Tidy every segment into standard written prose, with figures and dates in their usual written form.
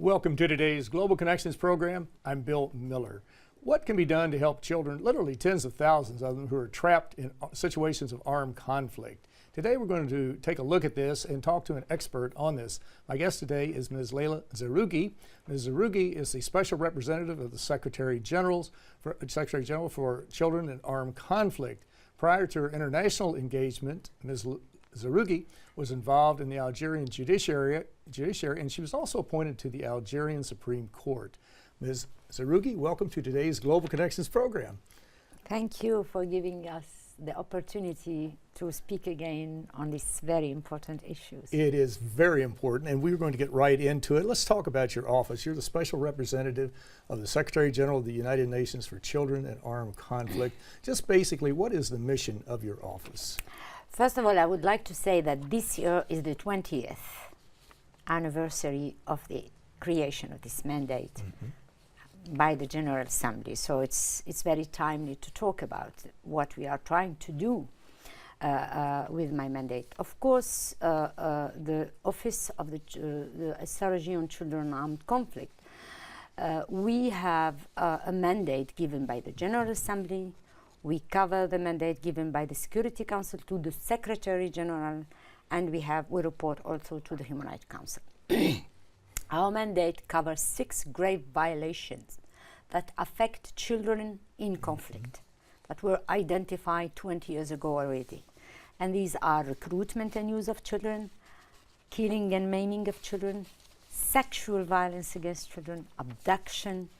Welcome to today's Global Connections program. I'm Bill Miller. What can be done to help children, literally tens of thousands of them, who are trapped in situations of armed conflict? Today we're going to take a look at this and talk to an expert on this. My guest today is Ms. Leila Zerrougui. Ms. Zerrougui is the Special Representative of the Secretary General for Children in Armed Conflict. Prior to her international engagement, Ms. Zerrougui was involved in the Algerian judiciary, and she was also appointed to the Algerian Supreme Court. Ms. Zerrougui, welcome to today's Global Connections program. Thank you for giving us the opportunity to speak again on these very important issues. It is very important, and we're going to get right into it. Let's talk about your office. You're the Special Representative of the Secretary General of the United Nations for Children in Armed Conflict. Just basically, what is the mission of your office? First of all, I would like to say that this year is the 20th anniversary of the creation of this mandate by the General Assembly. So it's very timely to talk about what we are trying to do with my mandate. Of course, the Office of the Strategy on Children in Armed Conflict, we have a mandate given by the General Assembly. We cover the mandate given by the Security Council to the Secretary General, and we report also to the Human Rights Council. Our mandate covers 6 grave violations that affect children in conflict that were identified 20 years ago already. And these are recruitment and use of children, killing and maiming of children, sexual violence against children, abduction,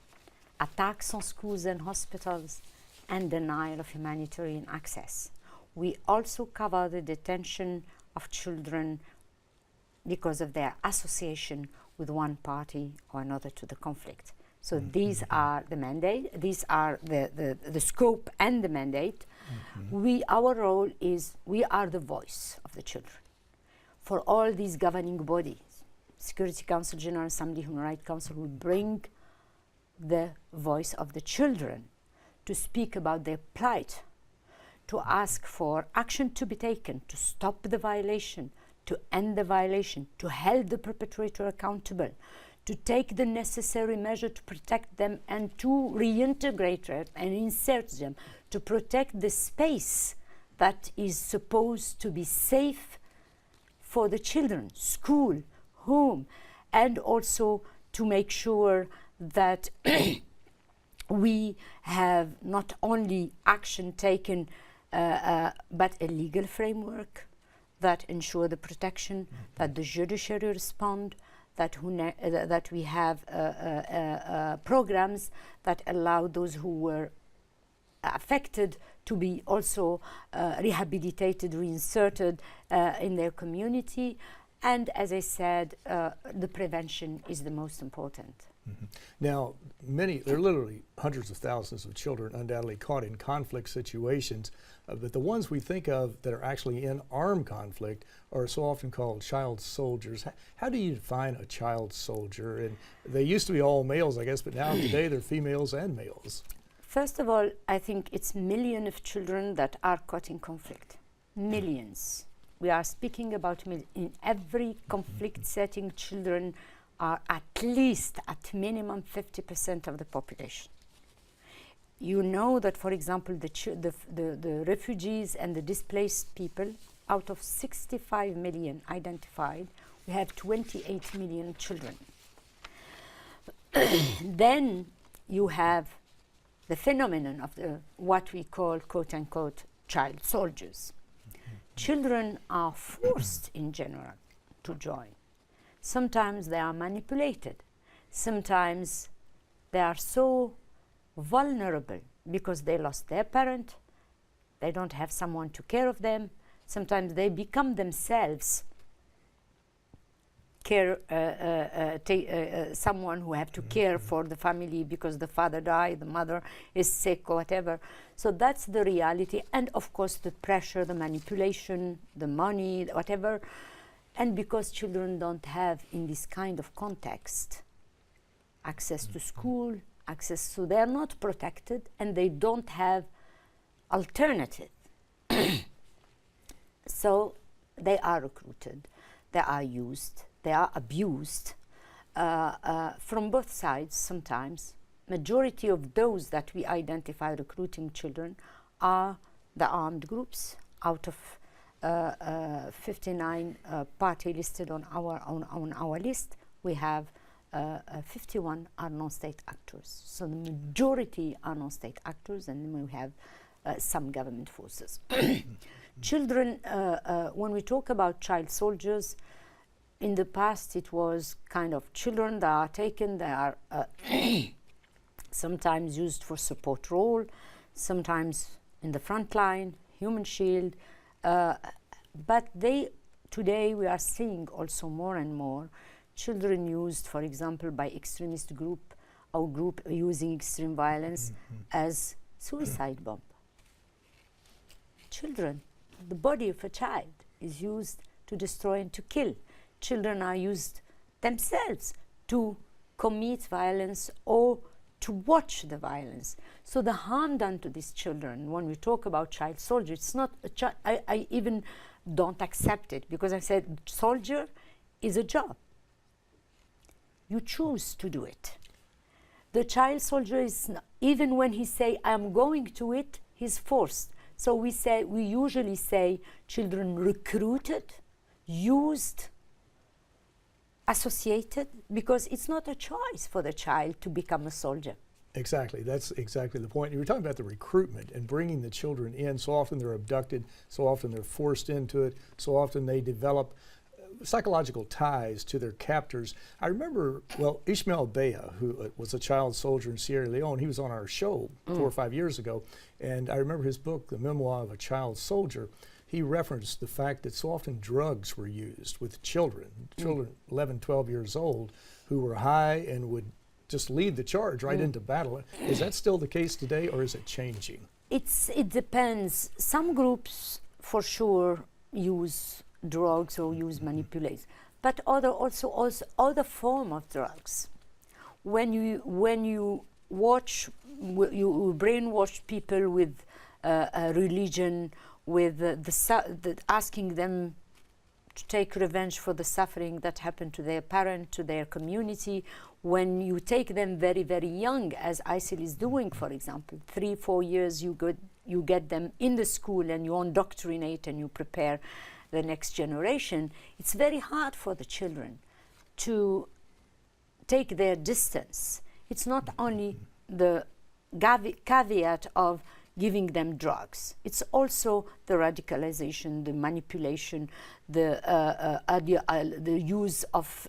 attacks on schools and hospitals, and denial of humanitarian access. We also cover the detention of children because of their association with one party or another to the conflict. So these are the mandate, these are the scope and the mandate. Our role is, we are the voice of the children. For all these governing bodies, Security Council, General Assembly, Human Rights Council will bring the voice of the children to speak about their plight, to ask for action to be taken, to stop the violation, to end the violation, to hold the perpetrator accountable, to take the necessary measure to protect them and to reintegrate them and insert them, to protect the space that is supposed to be safe for the children, school, home, and also to make sure that we have not only action taken but a legal framework that ensure the protection, that the judiciary respond, that we have programs that allow those who were affected to be also rehabilitated, reinserted in their community. And as I said, the prevention is the most important. Now, there are literally hundreds of thousands of children undoubtedly caught in conflict situations, but the ones we think of that are actually in armed conflict are so often called child soldiers. How do you define a child soldier? And they used to be all males, I guess, but now today they're females and males. First of all, I think it's millions of children that are caught in conflict. Millions. We are speaking about in every conflict setting, children are at minimum 50% of the population. You know that, for example, the refugees and the displaced people, out of 65 million identified, we have 28 million children. Then you have the phenomenon of what we call, quote-unquote, child soldiers. Children are forced in general to join. Sometimes they are manipulated. Sometimes they are so vulnerable because they lost their parent, they don't have someone to care of them. Sometimes they become themselves someone who have to care for the family because the father died, the mother is sick or whatever. So that's the reality. And of course the pressure, the manipulation, the money, whatever. And because children don't have, in this kind of context, access to school, they are not protected, and they don't have alternative. So they are recruited, they are used, they are abused, from both sides sometimes. Majority of those that we identify recruiting children are the armed groups. Out of 59 party listed on our list, we have 51 are non-state actors. So the majority are non-state actors, and then we have some government forces. Children, when we talk about child soldiers, in the past it was kind of children that are taken, they are sometimes used for support role, sometimes in the front line, human shield, but today we are seeing also more and more children used, for example, by extremist group or group using extreme violence as suicide bomb. Children, the body of a child is used to destroy and to kill. Children are used themselves to commit violence or to watch the violence. So the harm done to these children, when we talk about child soldier, it's not a child. I even don't accept it, because I said soldier is a job. You choose to do it. The child soldier is not, even when he say I'm going to it, he's forced. So we usually say children recruited, used, associated, because it's not a choice for the child to become a soldier. Exactly, that's exactly the point. You were talking about the recruitment and bringing the children in. So often they're abducted, so often they're forced into it, so often they develop psychological ties to their captors. I remember, well, Ismail Bea, who was a child soldier in Sierra Leone, he was on our show 4 or 5 years ago, and I remember his book, The Memoir of a Child Soldier. He referenced the fact that so often drugs were used with children 11, 12 years old, who were high and would just lead the charge right into battle. Is that still the case today, or is it changing? It depends. Some groups for sure use drugs or use manipulation, but also other form of drugs. When you watch, you brainwash people with a religion, with the asking them to take revenge for the suffering that happened to their parent, to their community. When you take them very, very young, as ISIL is doing, for example, 3-4 years, you get them in the school and you indoctrinate and you prepare the next generation. It's very hard for the children to take their distance. It's not only the caveat of giving them drugs. It's also the radicalization, the manipulation, the use of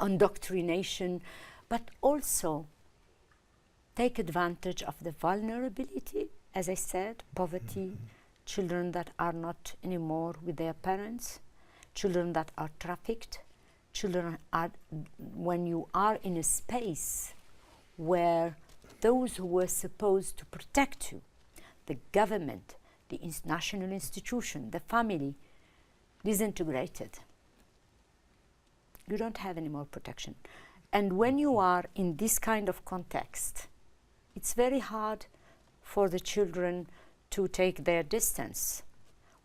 indoctrination, but also take advantage of the vulnerability, as I said, poverty, children that are not anymore with their parents, children that are trafficked, children are, when you are in a space where those who were supposed to protect you, the government, the national institution, the family, disintegrated. You don't have any more protection. And when you are in this kind of context, it's very hard for the children to take their distance.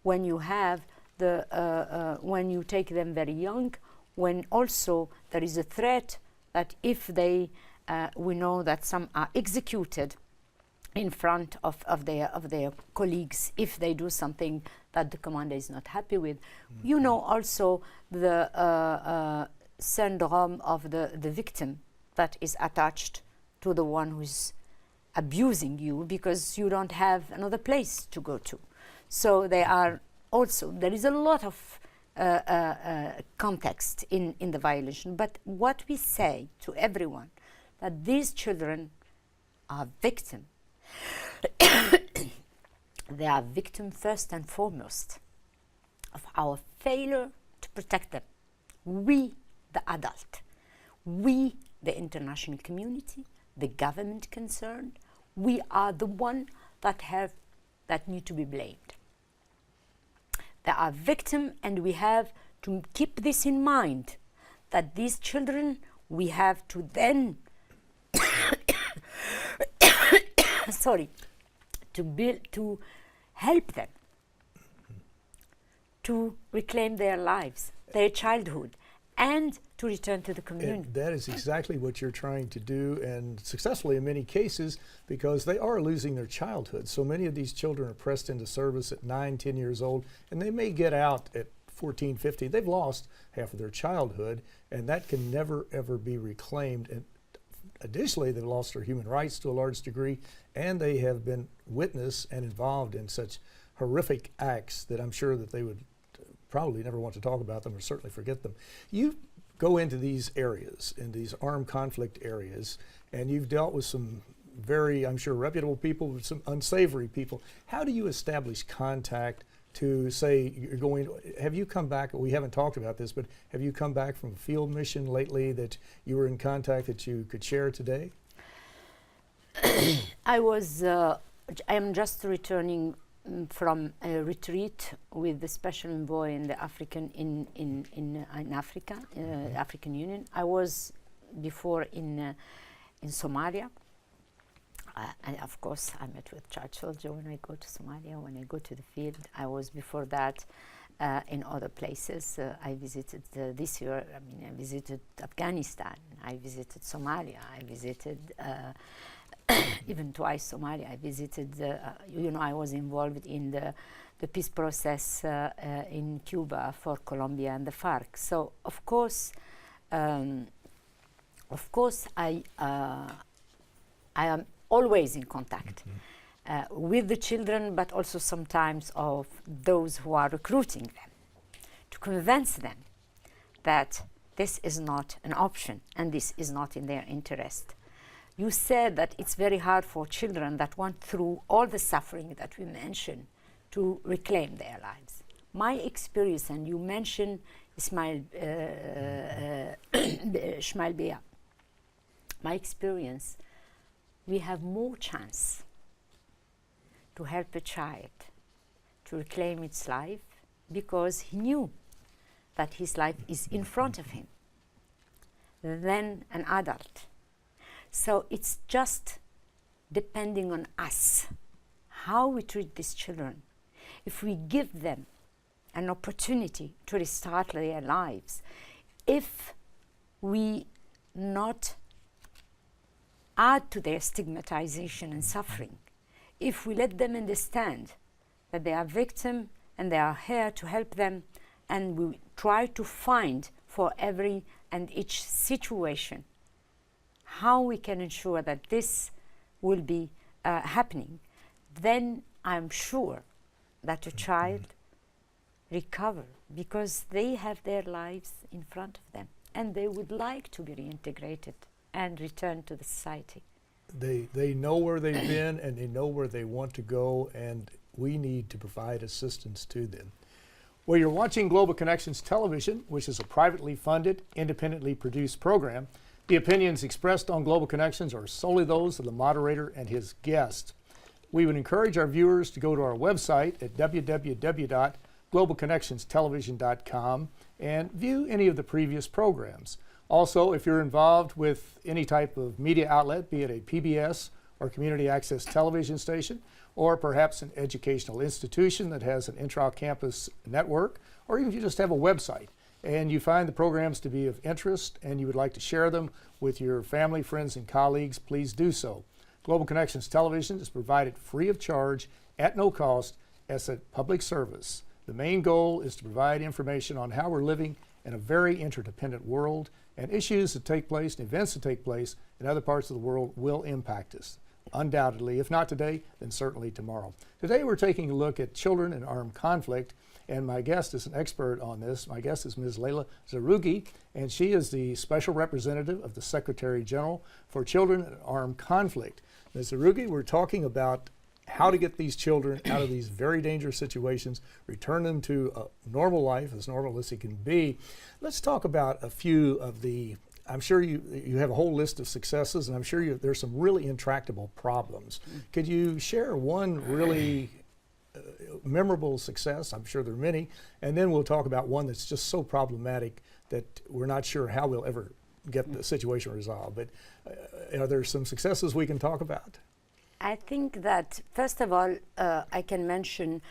When you have when you take them very young, when also there is a threat that if they, we know that some are executed in front of their colleagues if they do something that the commander is not happy with. You know also the syndrome of the victim that is attached to the one who's abusing you, because you don't have another place to go to. So they are also, there is a lot of context in the violation. But what we say to everyone, that these children are victims. They are victims first and foremost of our failure to protect them. We, the adult, we, the international community, the government concerned, we are the one that need to be blamed. They are victims, and we have to keep this in mind, that these children, we have to then to help them to reclaim their lives, their childhood, and to return to the community. And that is exactly what you're trying to do, and successfully in many cases, because they are losing their childhood. So many of these children are pressed into service at 9, 10 years old, and they may get out at 14, 15. They've lost half of their childhood, and that can never, ever be reclaimed. And additionally, they've lost their human rights to a large degree, and they have been witness and involved in such horrific acts that I'm sure that they would probably never want to talk about them or certainly forget them. You go into these areas, in these armed conflict areas, and you've dealt with some very, I'm sure, reputable people, with some unsavory people. How do you establish contact to say you're going, have you come back, we haven't talked about this, but have you come back from a field mission lately that you were in contact that you could share today? I am just returning from a retreat with the special envoy in the African in Africa, African Union. I was before in Somalia, and of course I met with Churchill when I go to Somalia. When I go to the field, I was before that in other places. I visited this year. I mean, I visited Afghanistan. I visited Somalia. I visited. Even twice Somalia. I visited, I was involved in the peace process in Cuba for Colombia and the FARC. So of course I am always in contact with the children, but also sometimes of those who are recruiting them, to convince them that this is not an option and this is not in their interest. You said that it's very hard for children that went through all the suffering that we mentioned to reclaim their lives. My experience, and you mentioned Ismail Bea, my experience, we have more chance to help a child to reclaim its life because he knew that his life is in front of him than an adult. So it's just depending on us, how we treat these children. If we give them an opportunity to restart their lives, if we not add to their stigmatization and suffering, if we let them understand that they are victims and they are here to help them, and we try to find for every and each situation how we can ensure that this will be happening, then I'm sure that a child recover because they have their lives in front of them and they would like to be reintegrated and return to the society. They know where they've been and they know where they want to go, and we need to provide assistance to them. Well, you're watching Global Connections Television, which is a privately funded, independently produced program. The opinions expressed on Global Connections are solely those of the moderator and his guests. We would encourage our viewers to go to our website at www.globalconnectionstelevision.com and view any of the previous programs. Also, if you're involved with any type of media outlet, be it a PBS or community access television station, or perhaps an educational institution that has an intra-campus network, or even if you just have a website, and you find the programs to be of interest and you would like to share them with your family, friends, and colleagues, please do so. Global Connections Television is provided free of charge at no cost as a public service. The main goal is to provide information on how we're living in a very interdependent world, and issues that take place and events that take place in other parts of the world will impact us. Undoubtedly, if not today, then certainly tomorrow. Today we're taking a look at children in armed conflict, and my guest is an expert on this. My guest is Ms. Leila Zerrougui, and she is the Special Representative of the Secretary General for Children in Armed Conflict. Ms. Zerrougui, we're talking about how to get these children out of these very dangerous situations, return them to a normal life, as normal as it can be. Let's talk about a few of the, I'm sure you have a whole list of successes, and I'm sure there's some really intractable problems. Could you share one really memorable success? I'm sure there are many, and then we'll talk about one that's just so problematic that we're not sure how we'll ever get the situation resolved. But are there some successes we can talk about? I think that, first of all, I can mention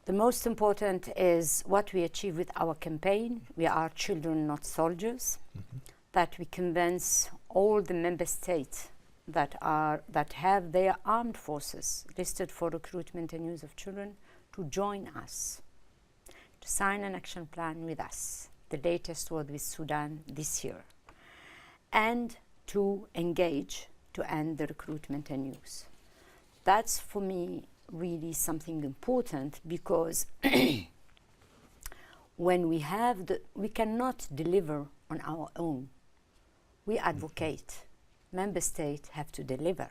The most important is what we achieve with our campaign. We are children, not soldiers. That we convince all the member states that have their armed forces listed for recruitment and use of children to join us, to sign an action plan with us. The latest was with Sudan this year, and to engage to end the recruitment and use. That's for me really something important, because when we cannot deliver on our own. We advocate. Member states have to deliver.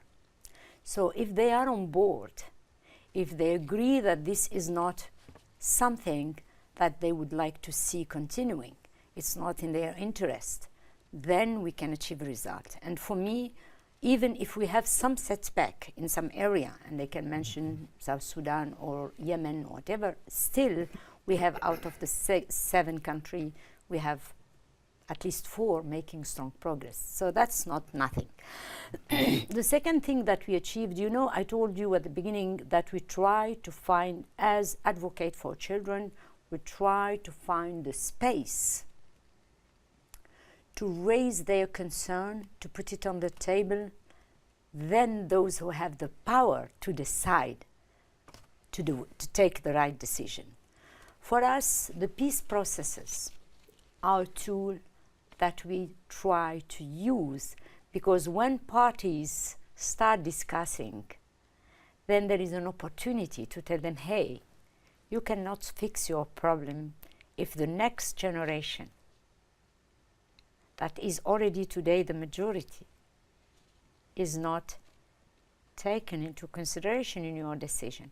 So if they are on board, if they agree that this is not something that they would like to see continuing, it's not in their interest, then we can achieve a result. And for me, even if we have some setback in some area, and they can mention South Sudan or Yemen or whatever, still we have out of the 7 countries, we have at least 4 making strong progress. So that's not nothing. The second thing that we achieved, you know, I told you at the beginning that we try to find, as advocate for children, we try to find the space to raise their concern, to put it on the table, then those who have the power to decide to take the right decision. For us, the peace processes are a tool that we try to use, because when parties start discussing, then there is an opportunity to tell them, hey, you cannot fix your problem if the next generation, that is already today the majority, is not taken into consideration in your decision.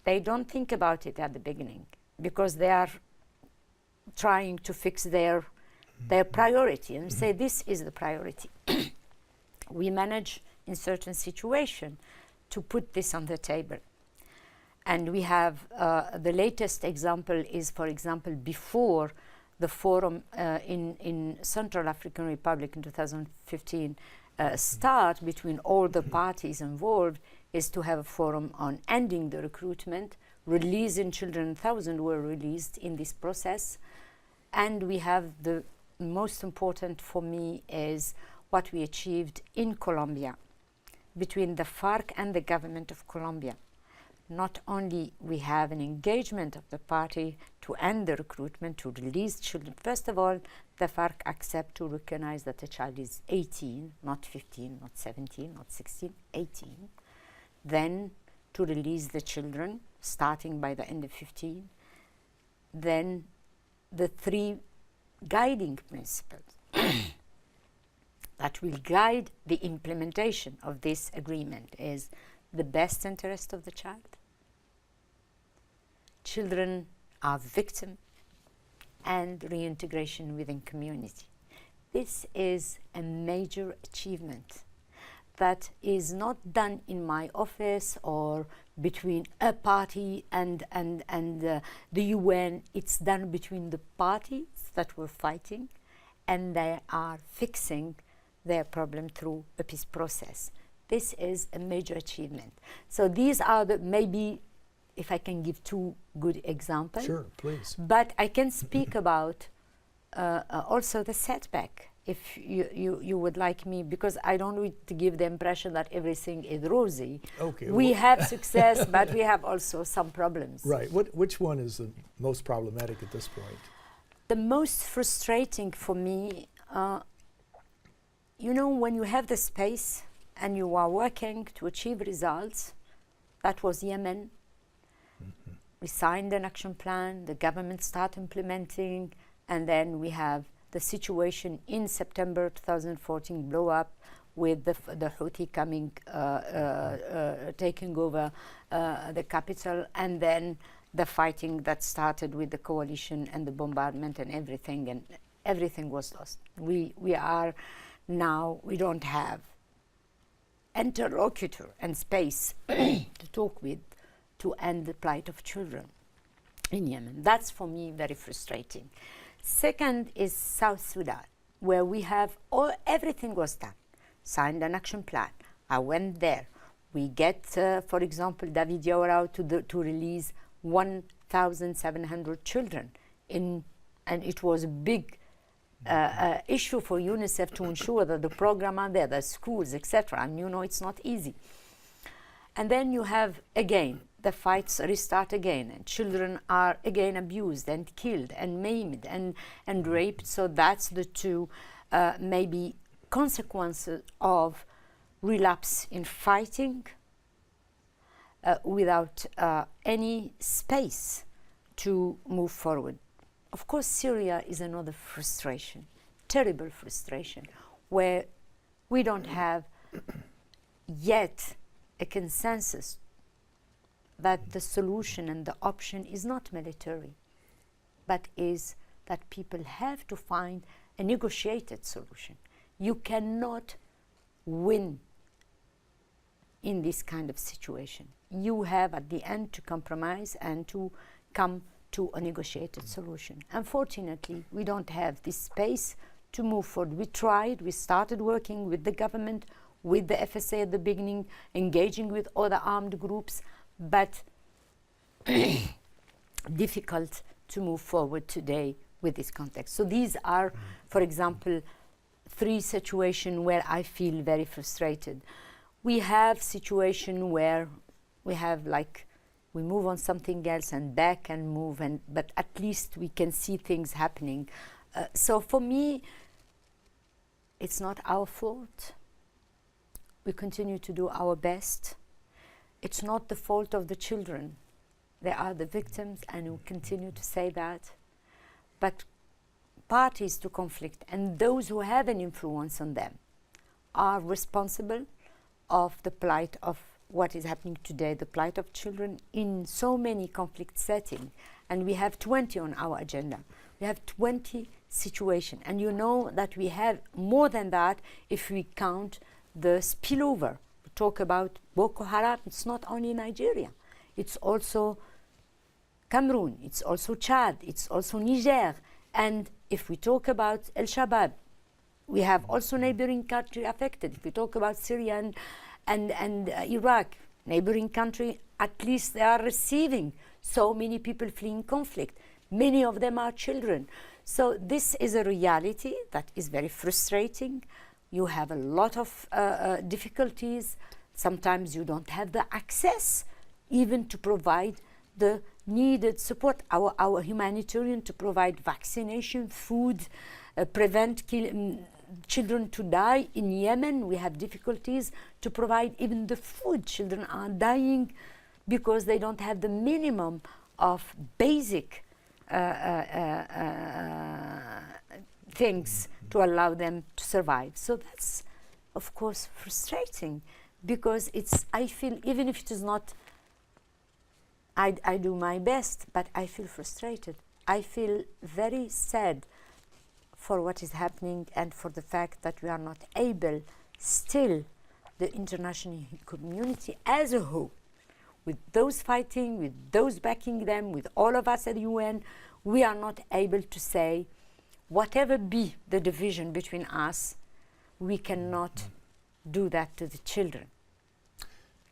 They don't think about it at the beginning because they are trying to fix their priority and say this is the priority. We manage in certain situations to put this on the table. And we have the latest example is, for example, before the forum in Central African Republic in 2015 start between all the parties involved, is to have a forum on ending the recruitment, releasing children. 1,000 were released in this process. And we have the most important for me is what we achieved in Colombia between the FARC and the government of Colombia. Not only we have an engagement of the party to end the recruitment, to release children. First of all, the FARC accept to recognize that the child is 18, not 15, not 17, not 16, 18. Then to release the children, starting by the end of 15. Then the 3 guiding principles that will guide the implementation of this agreement is the best interest of the child. Children are victims, and reintegration within community. This is a major achievement that is not done in my office or between a party and the UN. It's done between the parties that were fighting, and they are fixing their problem through a peace process. This is a major achievement. So these are the, maybe if I can give 2 good examples. Sure, please. But I can speak about also the setback, if you would like me, because I don't want to give the impression that everything is rosy. Okay. We have success, but we have also some problems. Right. Which one is the most problematic at this point? The most frustrating for me, you know, when you have the space and you are working to achieve results, that was Yemen. We signed an action plan, the government started implementing, and then we have the situation in September 2014 blow up with the Houthi coming, taking over the capital, and then the fighting that started with the coalition and the bombardment and everything was lost. We are now, we don't have interlocutor and space to talk with to end the plight of children in Yemen. That's for me very frustrating. Second is South Sudan, where we have everything was done. Signed an action plan. I went there. We get, for example, David Yaurao to release 1,700 children and it was a big issue for UNICEF to ensure that the program are there, the schools, etc. And you know it's not easy. And then you have again the fights restart again, and children are again abused and killed and maimed and raped. So that's the two maybe consequences of relapse in fighting without any space to move forward. Of course, Syria is another frustration, terrible frustration, where we don't have yet a consensus that the solution and the option is not military, but is that people have to find a negotiated solution. You cannot win in this kind of situation. You have at the end to compromise and to come to a negotiated solution. Unfortunately, we don't have this space to move forward. We tried, we started working with the government, with the FSA at the beginning, engaging with other armed groups, but difficult to move forward today with this context. So these are, for example, three situations where I feel very frustrated. We have situation where we have like, we move on something else and back and move, but at least we can see things happening. So for me, it's not our fault. We continue to do our best. It's not the fault of the children. They are the victims, and we continue to say that. But parties to conflict and those who have an influence on them are responsible of the plight of what is happening today, the plight of children in so many conflict settings. And we have 20 on our agenda. We have 20 situations. And you know that we have more than that if we count the spillover. We talk about Boko Haram. It's not only Nigeria. It's also Cameroon. It's also Chad. It's also Niger. And if we talk about El Shabaab, we have also neighboring country affected. If we talk about Syria and Iraq, neighboring country, at least they are receiving so many people fleeing conflict. Many of them are children. So this is a reality that is very frustrating. You have a lot of difficulties. Sometimes you don't have the access even to provide the needed support. Our humanitarian to provide vaccination, food, prevent children to die. In Yemen, we have difficulties to provide even the food. Children are dying because they don't have the minimum of basic things to allow them to survive. So that's, of course, frustrating because I feel, even if it is not, I do my best, but I feel frustrated. I feel very sad for what is happening and for the fact that we are not able, still, the international community as a whole, with those fighting, with those backing them, with all of us at the UN, we are not able to say, whatever be the division between us, we cannot do that to the children.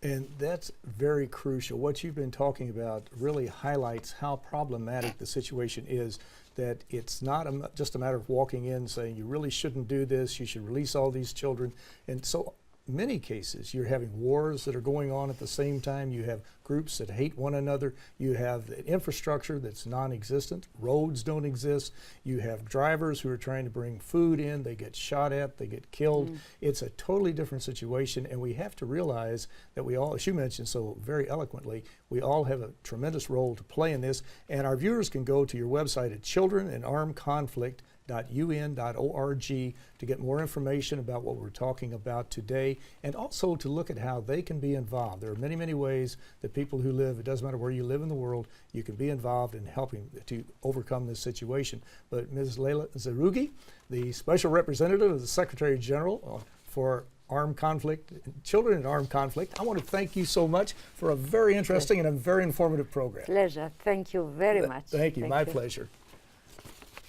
And that's very crucial. What you've been talking about really highlights how problematic the situation is, that it's not just a matter of walking in saying you really shouldn't do this, you should release all these children. And so many cases you're having wars that are going on at the same time, you have groups that hate one another, you have the infrastructure that's non-existent, roads don't exist, you have drivers who are trying to bring food in, they get shot at, they get killed. It's a totally different situation, and we have to realize that we all, as you mentioned so very eloquently, we all have a tremendous role to play in this. And our viewers can go to your website at childrenandarmedconflict.un.org to get more information about what we're talking about today, and also to look at how they can be involved. There are many, many ways that people who live, it doesn't matter where you live in the world, you can be involved in helping to overcome this situation. But Ms. Leila Zerrougui, the Special Representative of the Secretary General for Armed Conflict, Children in Armed Conflict, I want to thank you so much for a very interesting and a very informative program. Pleasure. Thank you very much. Thank you. My pleasure.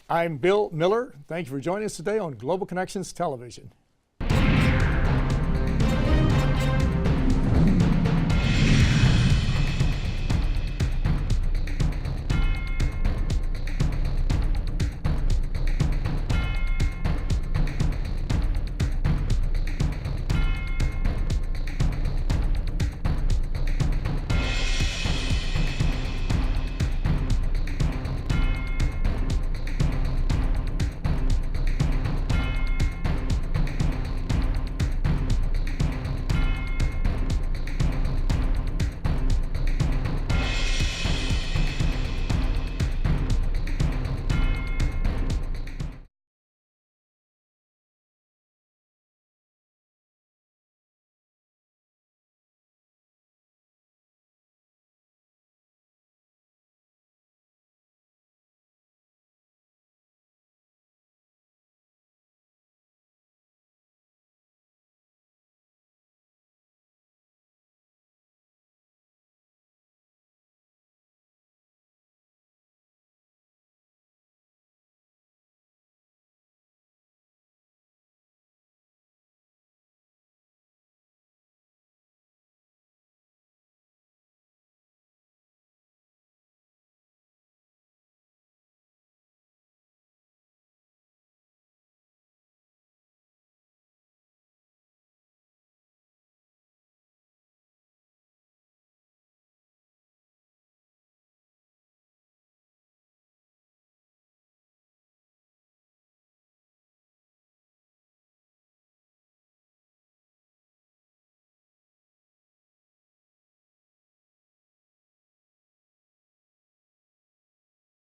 I'm Bill Miller. Thank you for joining us today on Global Connections Television.